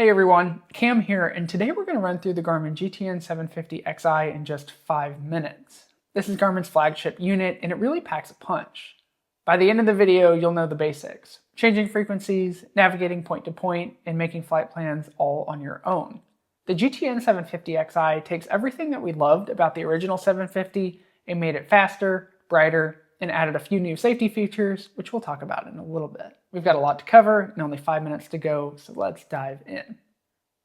Hey everyone, Cam here, and today we're going to run through the Garmin GTN 750Xi in just 5 minutes. This is Garmin's flagship unit, and it really packs a punch. By the end of the video, you'll know the basics: changing frequencies, navigating point to point, and making flight plans all on your own. The GTN 750Xi takes everything that we loved about the original 750 and made it faster, brighter, and added a few new safety features, which we'll talk about in a little bit. We've got a lot to cover and only 5 minutes to go, so let's dive in.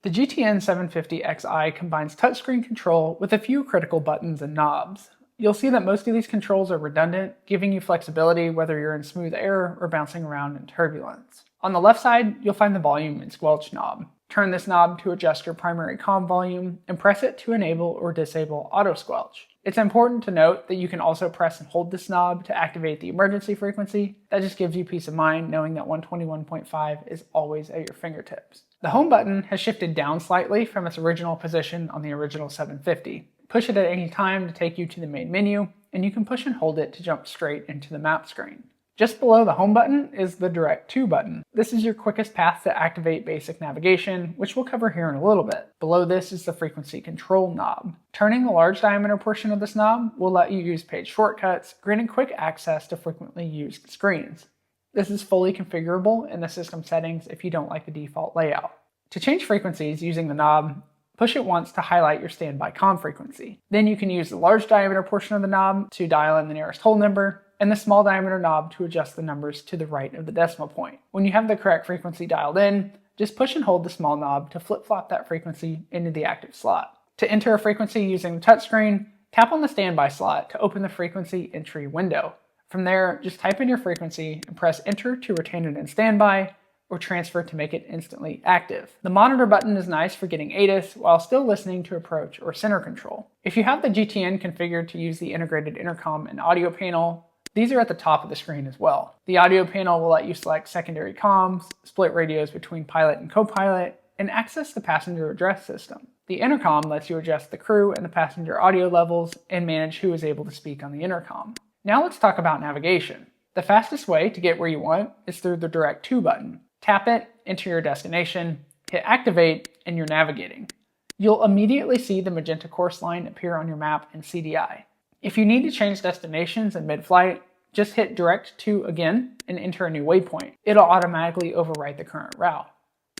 The GTN 750Xi combines touchscreen control with a few critical buttons and knobs. You'll see that most of these controls are redundant, giving you flexibility whether you're in smooth air or bouncing around in turbulence. On the left side, you'll find the volume and squelch knob. Turn this knob to adjust your primary comm volume and press it to enable or disable auto squelch. It's important to note that you can also press and hold this knob to activate the emergency frequency. That just gives you peace of mind knowing that 121.5 is always at your fingertips. The home button has shifted down slightly from its original position on the original 750. Push it at any time to take you to the main menu, and you can push and hold it to jump straight into the map screen. Just below the home button is the Direct To button. This is your quickest path to activate basic navigation, which we'll cover here in a little bit. Below this is the frequency control knob. Turning the large diameter portion of this knob will let you use page shortcuts, granting quick access to frequently used screens. This is fully configurable in the system settings if you don't like the default layout. To change frequencies using the knob, push it once to highlight your standby comm frequency. Then you can use the large diameter portion of the knob to dial in the nearest whole number, and the small diameter knob to adjust the numbers to the right of the decimal point. When you have the correct frequency dialed in, just push and hold the small knob to flip-flop that frequency into the active slot. To enter a frequency using the touchscreen, tap on the standby slot to open the frequency entry window. From there, just type in your frequency and press enter to retain it in standby, or transfer to make it instantly active. The monitor button is nice for getting ATIS while still listening to approach or center control. If you have the GTN configured to use the integrated intercom and audio panel, these are at the top of the screen as well. The audio panel will let you select secondary comms, split radios between pilot and co-pilot, and access the passenger address system. The intercom lets you adjust the crew and the passenger audio levels and manage who is able to speak on the intercom. Now let's talk about navigation. The fastest way to get where you want is through the Direct To button. Tap it, enter your destination, hit activate, and you're navigating. You'll immediately see the magenta course line appear on your map in CDI. If you need to change destinations in mid-flight, just hit Direct To again and enter a new waypoint. It'll automatically overwrite the current route.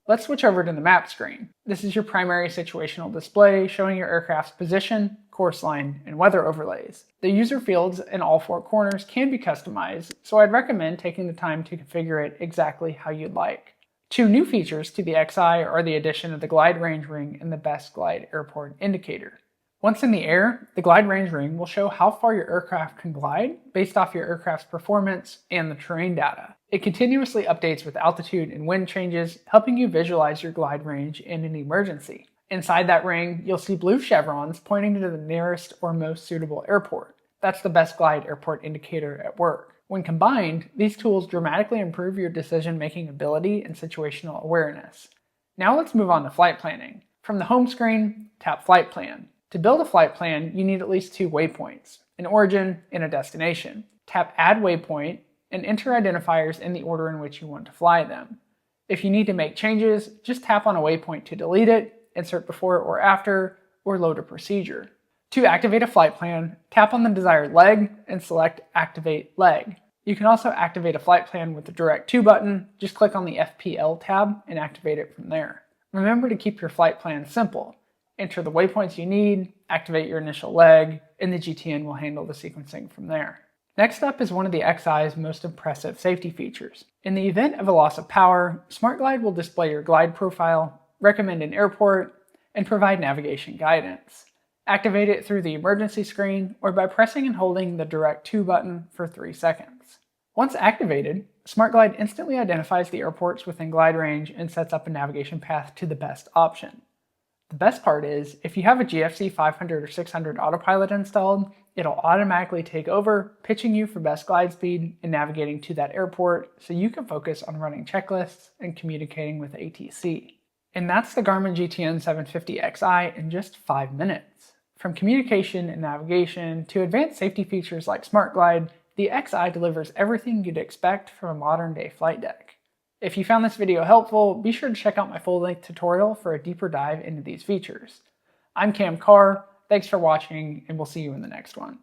Let's switch over to the map screen. This is your primary situational display showing your aircraft's position, course line, and weather overlays. The user fields in all 4 corners can be customized, so I'd recommend taking the time to configure it exactly how you'd like. 2 new features to the Xi are the addition of the glide range ring and the best glide airport indicator. Once in the air, the glide range ring will show how far your aircraft can glide based off your aircraft's performance and the terrain data. It continuously updates with altitude and wind changes, helping you visualize your glide range in an emergency. Inside that ring, you'll see blue chevrons pointing to the nearest or most suitable airport. That's the best glide airport indicator at work. When combined, these tools dramatically improve your decision-making ability and situational awareness. Now let's move on to flight planning. From the home screen, tap Flight Plan. To build a flight plan, you need at least 2 waypoints, an origin and a destination. Tap Add Waypoint and enter identifiers in the order in which you want to fly them. If you need to make changes, just tap on a waypoint to delete it, insert before or after, or load a procedure. To activate a flight plan, tap on the desired leg and select Activate Leg. You can also activate a flight plan with the Direct To button. Just click on the FPL tab and activate it from there. Remember to keep your flight plan simple. Enter the waypoints you need, activate your initial leg, and the GTN will handle the sequencing from there. Next up is one of the Xi's most impressive safety features. In the event of a loss of power, SmartGlide will display your glide profile, recommend an airport, and provide navigation guidance. Activate it through the emergency screen or by pressing and holding the Direct To button for 3 seconds. Once activated, SmartGlide instantly identifies the airports within glide range and sets up a navigation path to the best option. The best part is, if you have a GFC 500 or 600 autopilot installed, it'll automatically take over, pitching you for best glide speed and navigating to that airport so you can focus on running checklists and communicating with ATC. And that's the Garmin GTN 750Xi in just 5 minutes. From communication and navigation to advanced safety features like SmartGlide, the Xi delivers everything you'd expect from a modern-day flight deck. If you found this video helpful, be sure to check out my full-length tutorial for a deeper dive into these features. I'm Cam Carr, thanks for watching, and we'll see you in the next one.